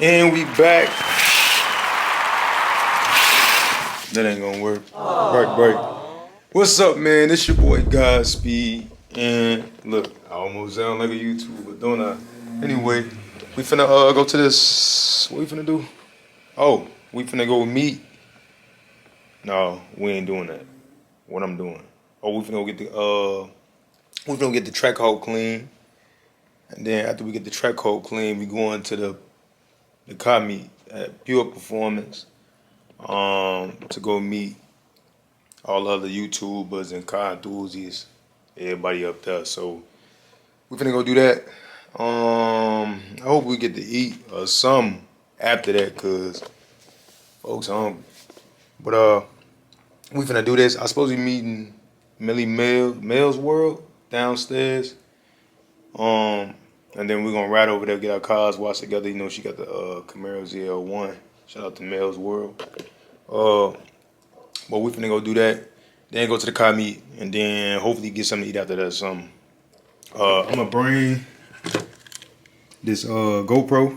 And we back. That ain't gonna work. Break. What's up, man? It's your boy Godspeed. And look, I almost sound like a YouTuber, don't I? Anyway, we finna go to this. What we finna do? Oh, we finna go meet. No, we ain't doing that. What I'm doing? Oh, we finna go get the track hole clean. And then after we get the track hole clean, we going to the car meet at Pure Performance. To go meet all other YouTubers and car enthusiasts, everybody up there. So we finna go do that. I hope we get to eat or something after that, cause folks hungry. But we finna do this. I supposed to be meeting Millie Mel's World downstairs. And then we're gonna ride over there, get our cars washed together. You know, she got the Camaro ZL1. Shout out to Mel's World. But we finna go do that. Then go to the car meet, and then hopefully get something to eat after that or something. I'm gonna bring this GoPro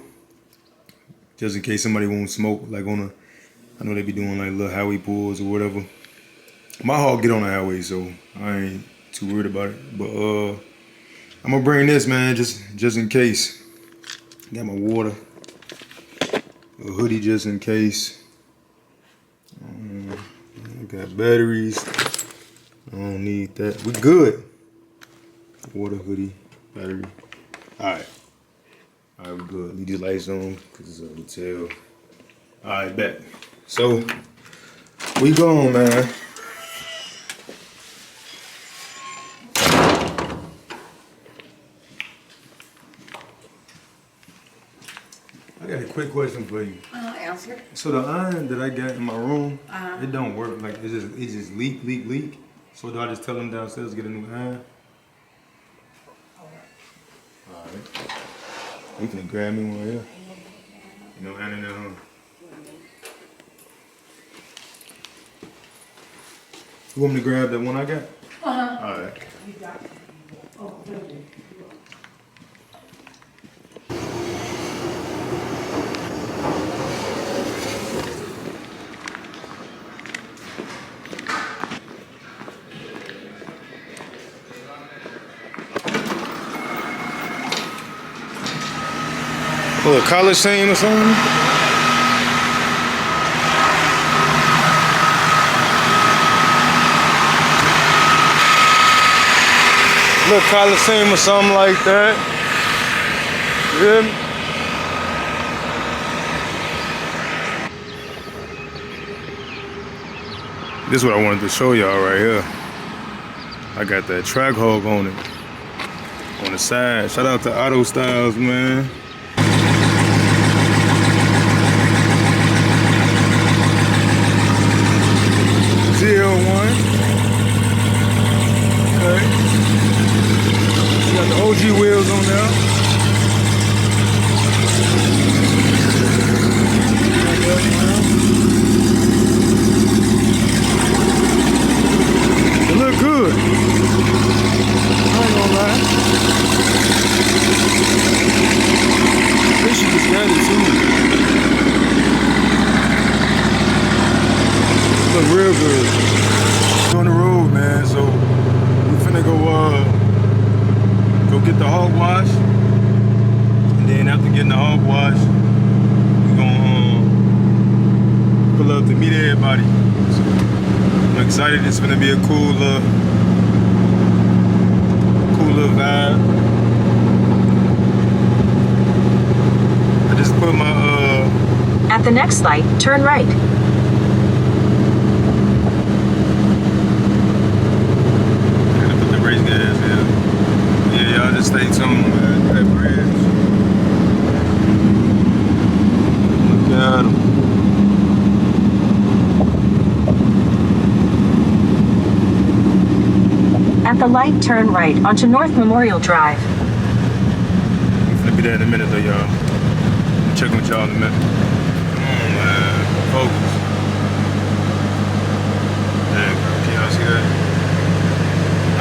just in case somebody won't smoke, like I know they be doing like little highway pulls or whatever. My hog get on the highway, so I ain't too worried about it. But I'm gonna bring this, man, just in case. Got my water, a hoodie just in case. I got batteries. I don't need that. We good. Water, hoodie, battery. Alright, we good. Leave these lights on because it's a hotel. Alright, bet. So, we gone, man. I got a quick question for you. Answer. So the iron that I got in my room, it don't work. Like it just leak. So do I just tell them downstairs to get a new iron? Alright. We can grab me one here. You know, iron in there, huh? You want me to grab that one I got? Alright. Oh, a college team or something? Little college team or something like that. Yeah. This is what I wanted to show y'all right here. I got that track hog on it. On the side. Shout out to Auto Styles, man. ZL1. Okay. You got the OG wheels on there. They look good. I ain't gonna lie. They should just got it too. Look real good. We're on the road, man, so we finna go get the hog wash. And then after getting the hog wash, we gonna pull up to meet everybody. So I'm excited. It's gonna be a cool little vibe. I just put my At the next light, turn right. Y'all just stay tuned, man. That bridge. Look at him. At the light, turn right onto North Memorial Drive. I'm gonna be there in a minute, though, y'all. I'm checking with y'all in a minute. Come on, man. Focus. There you go. Can y'all see that?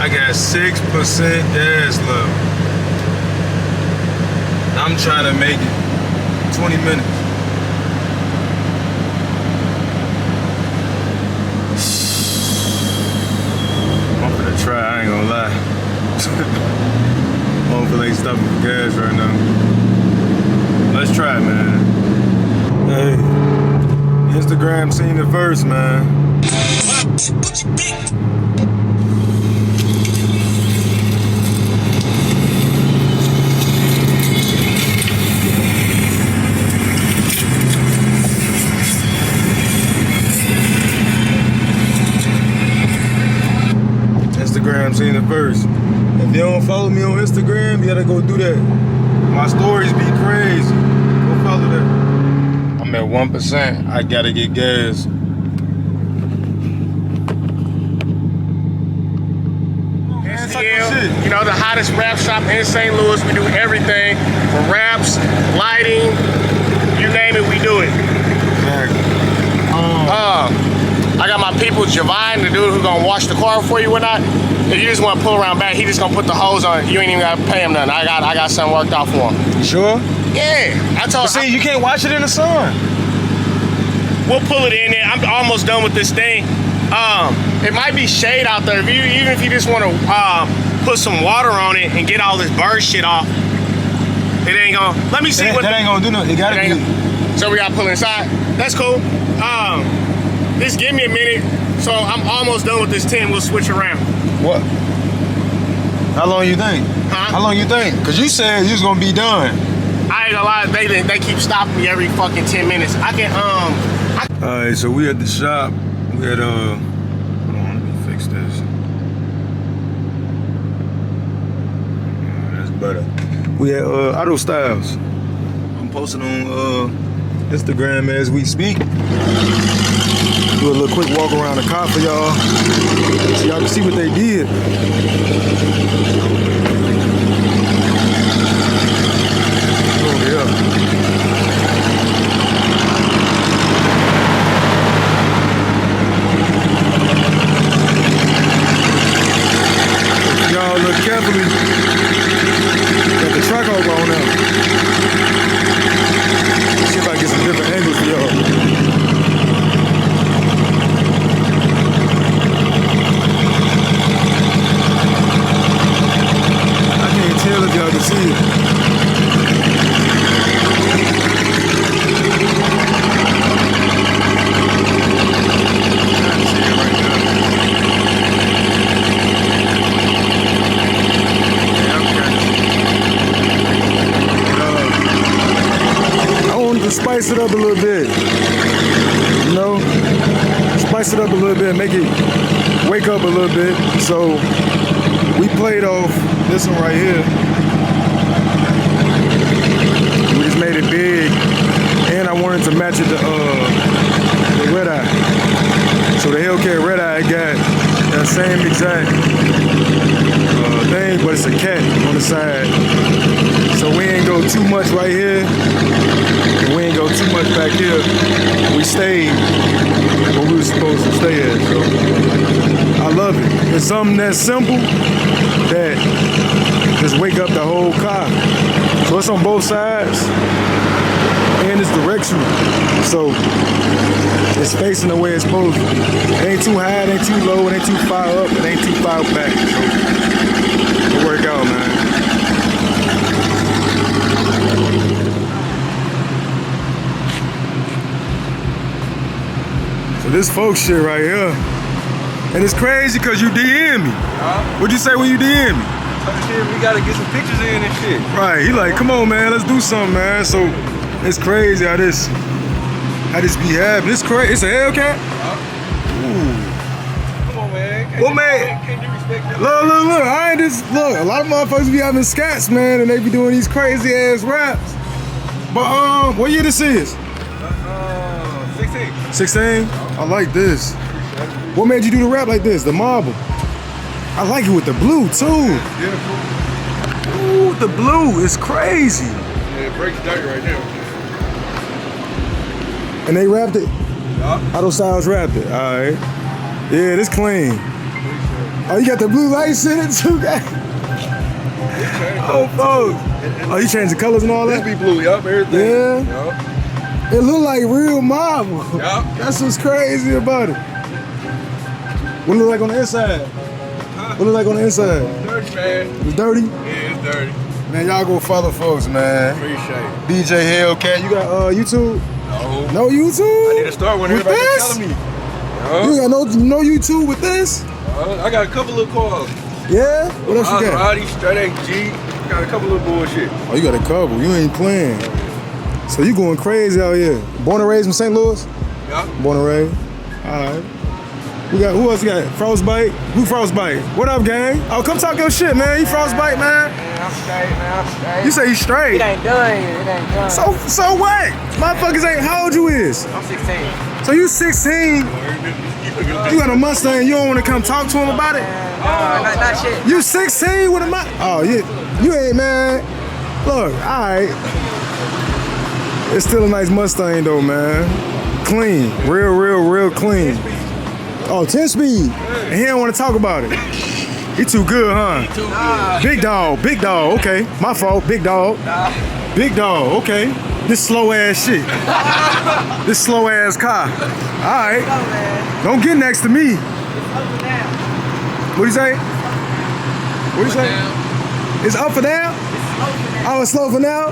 I got 6% gas left. I'm trying to make it 20 minutes. I'm gonna try, I ain't gonna lie. I don't feel like stopping for gas right now. Let's try it, man. Hey, Instagram seen it first, man. Instagram seen it first. If you don't follow me on Instagram, you gotta go do that. My stories be crazy. Go follow that. I'm at 1%. I gotta get gas. You know, the hottest rap shop in St. Louis. We do everything from raps, lighting, you name it, we do it. I got my people, Javine, the dude who's gonna wash the car for you and whatnot. If you just want to pull around back, he just gonna put the hose on. You ain't even gotta pay him nothing. I got something worked out for him. You sure? Yeah, I told him. See, you can't wash it in the sun. We'll pull it in there. I'm almost done with this thing. It might be shade out there. Even if you just want to put some water on it and get all this bird shit off, it ain't gonna. Let me see that, what. That ain't gonna do nothing. It gotta be. So we gotta pull inside. That's cool. Just give me a minute. So I'm almost done with this 10. We'll switch around. What? How long you think? Huh? How long you think? Cause you said you was gonna be done. I ain't gonna lie. They keep stopping me every fucking 10 minutes. I can All right, so we at the shop. We at hold on, let me fix this. That's better. We at Auto Styles. I'm posting on Instagram as we speak. Do a little quick walk around the car for y'all, so y'all can see what they did. Oh yeah. Y'all look carefully at the truck over on them. See if I can get some different angles for y'all. I can't tell if y'all can see it. Spice it up a little bit, you know, spice it up a little bit, make it wake up a little bit. So we played off this one right here. We just made it big, and I wanted to match it to the red eye. So the Hellcat red eye got that same exact thing, but it's a cat on the side. So we ain't go too much right here. We ain't go too much back here. We stayed where we were supposed to stay at. So I love it. It's something that simple that just wake up the whole car. So it's on both sides and it's directional. So it's facing the way it's supposed to. It ain't too high, it ain't too low, it ain't too far up, it ain't too far back. So it'll work out, man. This folks shit right here. And it's crazy because you DM me. What'd you say when you DM me? We gotta get some pictures in and shit. Right, he like, come on man, let's do something, man. So it's crazy how this be happening. It's crazy. It's a Hellcat? Ooh. Come on, man. Well, man. Can you respect that? Look. I ain't just look. A lot of motherfuckers be having scats, man, and they be doing these crazy ass raps. But what year this is? 16. 16? I like this. What made you do the rap like this? The marble. I like it with the blue too. Beautiful. Ooh, the blue is crazy. Yeah, it breaks dirt right there. And they wrapped it? Yeah. Auto Styles wrapped it. Alright. Yeah, this clean. Oh, you got the blue lights in it too, guys? Oh, folks. Oh, you changed the colors and all This that? be blue, yup, everything. Yeah. Yup. It look like real marble. Yup. That's what's crazy about it. What it look like on the inside? What it look like on the inside? Dirty, man. It's dirty? Yeah, it's dirty. Man, y'all go follow folks, man. Appreciate it. DJ Hellcat. You got YouTube? No. No YouTube? I need to start when With everybody this? telling me. You got no YouTube with this? I got a couple little cars. Yeah? What else you got? Maserati, straight A G. Got a couple little bullshit. Oh, you got a couple. You ain't playing. So you going crazy out here. Born and raised in St. Louis? Yeah. Born and raised. All right. We got, who else we got? Frostbite? Who Frostbite? What up, gang? Oh, come talk your shit, man. You Frostbite, man. Man, I'm straight, man. I'm straight. You say you straight. It ain't done yet. It ain't done. So what? Motherfuckers ain't, how old you is? I'm 16. So you 16, you got a Mustang, you don't want to come talk to him about it? Not shit. You 16 with a Mustang? Oh, you ain't, man. Look, all right. It's still a nice Mustang though, man. Clean, real clean. Oh, 10-speed, and he don't want to talk about it. He too good, huh? Big dog, okay. My fault, big dog. Big dog, okay. This slow ass shit. This slow ass car. All right. Don't get next to me. What do you say? What do you say? It's up for now? Oh, it's slow for now?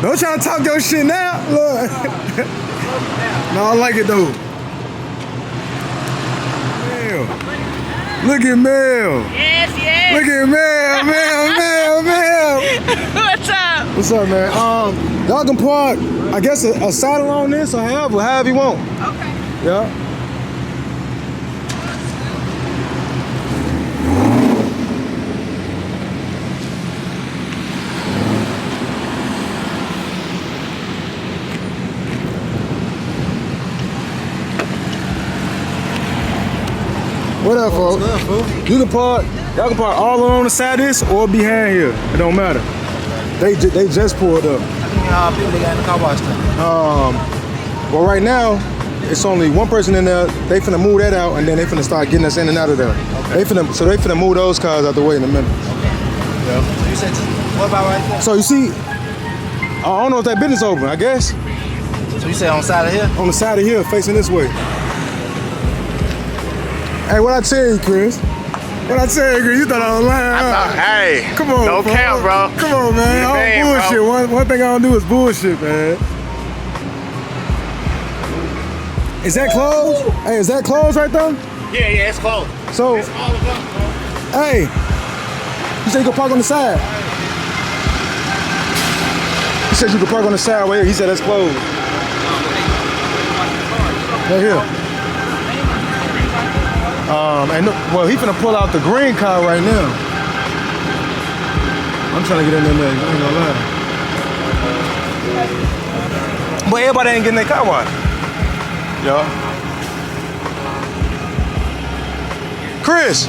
Don't try to talk your shit now. Look. No, I like it though. Mel. Look at Mel. Yes. Look at Mel. What's up? What's up, man? Y'all can park, I guess, a saddle on this or however you want. Okay. Yeah. What up, folks? You can park, y'all can park all on the side of this or behind here. It don't matter. They just pulled up. How many people they got in the car wash time? Well, right now, it's only one person in there. They finna move that out, and then they finna start getting us in and out of there. They finna move those cars out the way in a minute. So you said, what about right there? So you see, I don't know if that business open. I guess So you said on the side of here? on the side of here, facing this way. Hey, what I tell you, Chris? What I tell you, Chris? You thought I was lying? Huh? Hey, Come on, no bro. count, bro. Come on, man. I Man, don't bullshit. One thing I don't do is bullshit, man. Is that closed? Hey, is that closed right there? Yeah, it's closed. So, It's all of us, bro. hey, you said you could park on the side. He said you could park on the side right here. He said that's closed. Right here. Well, he finna pull out the green car right now. I'm trying to get in there, man. I ain't gonna lie. But everybody ain't getting their car washed. Yo. Chris,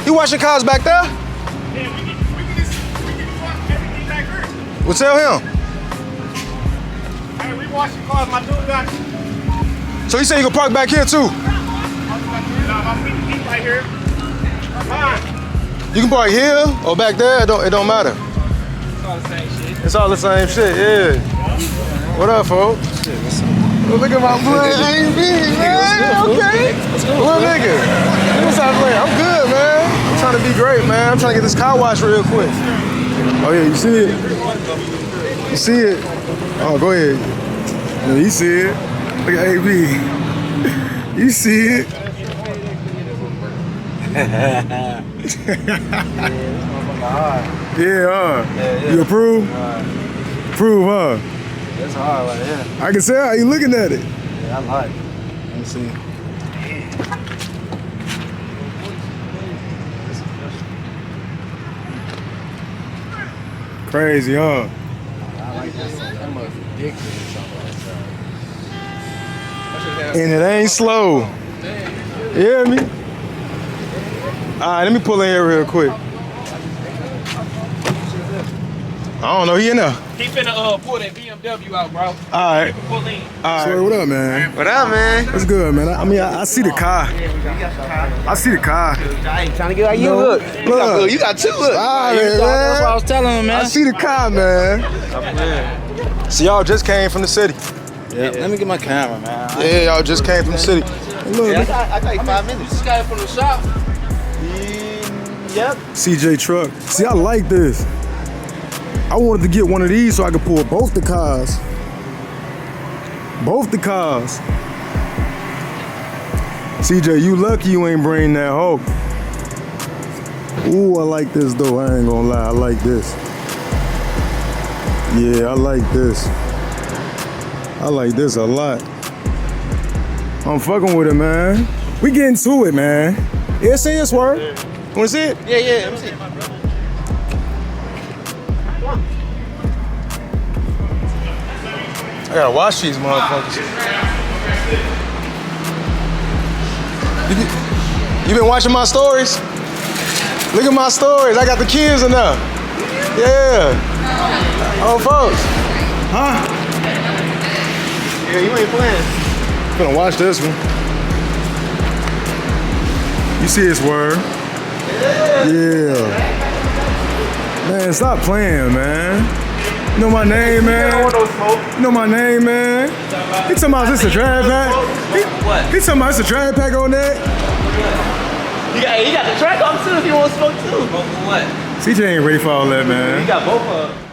you wash your cars back there? Yeah, we can wash everything back here. Well, tell him. Hey, we wash the cars. My dude got So he said you can park back here too. my feet right here. Fine. You can park here or back there. It don't matter. It's all the same shit. Yeah. What up, folks? Well, look at my boy, AB, man. Okay. What nigga? What's up, man? I'm good, man. I'm trying to be great, man. I'm trying to get this car washed real quick. Oh yeah, you see it? You see it? Oh, go ahead. Yeah, you see it? Look at AB. You see it? Yeah. You approve? Approve, huh? That's hard right here. I can tell how you looking at it. Yeah, I like it. Let me see. Crazy, huh? I like this. That must be ridiculous or something. And it ain't slow. You hear me? All right, let me pull in here real quick. I don't know. He in there. He finna pull that BMW out, bro. All right. Pull in. So what up, man? What up, man? What's good, man? I mean, I see the car. I see the car. I ain't trying to get like you. No. Look. Look. You got two. Look. All right, That's what I man. was telling him, man. I see the car, man. So y'all just came from the city. Yeah. Let me get my camera, man. Yeah, y'all just came from the city. Look, I got like 5 minutes. Just got it from the shop. Yep. CJ truck. See, I like this. I wanted to get one of these so I could pull both the cars. Both the cars. CJ, you lucky you ain't bring that hoe. Ooh, I like this though. I ain't gonna lie, I like this. Yeah, I like this. I like this a lot. I'm fucking with it, man. We getting to it, man. Yeah, see this word. Wanna see it? Yeah. Let me see. I gotta watch these motherfuckers. You been watching my stories? Look at my stories. I got the kids in there. Yeah. Oh, folks. Huh? Yeah, you ain't playing. Gonna watch this one. You see this word? Yeah. Man, stop playing, man. You know my name, man? You know my name, man? He talking about this a drag pack? He talking about this a drag pack on that? He got the track on too if you want to smoke too. What? CJ ain't ready for all that, man. He got both of them.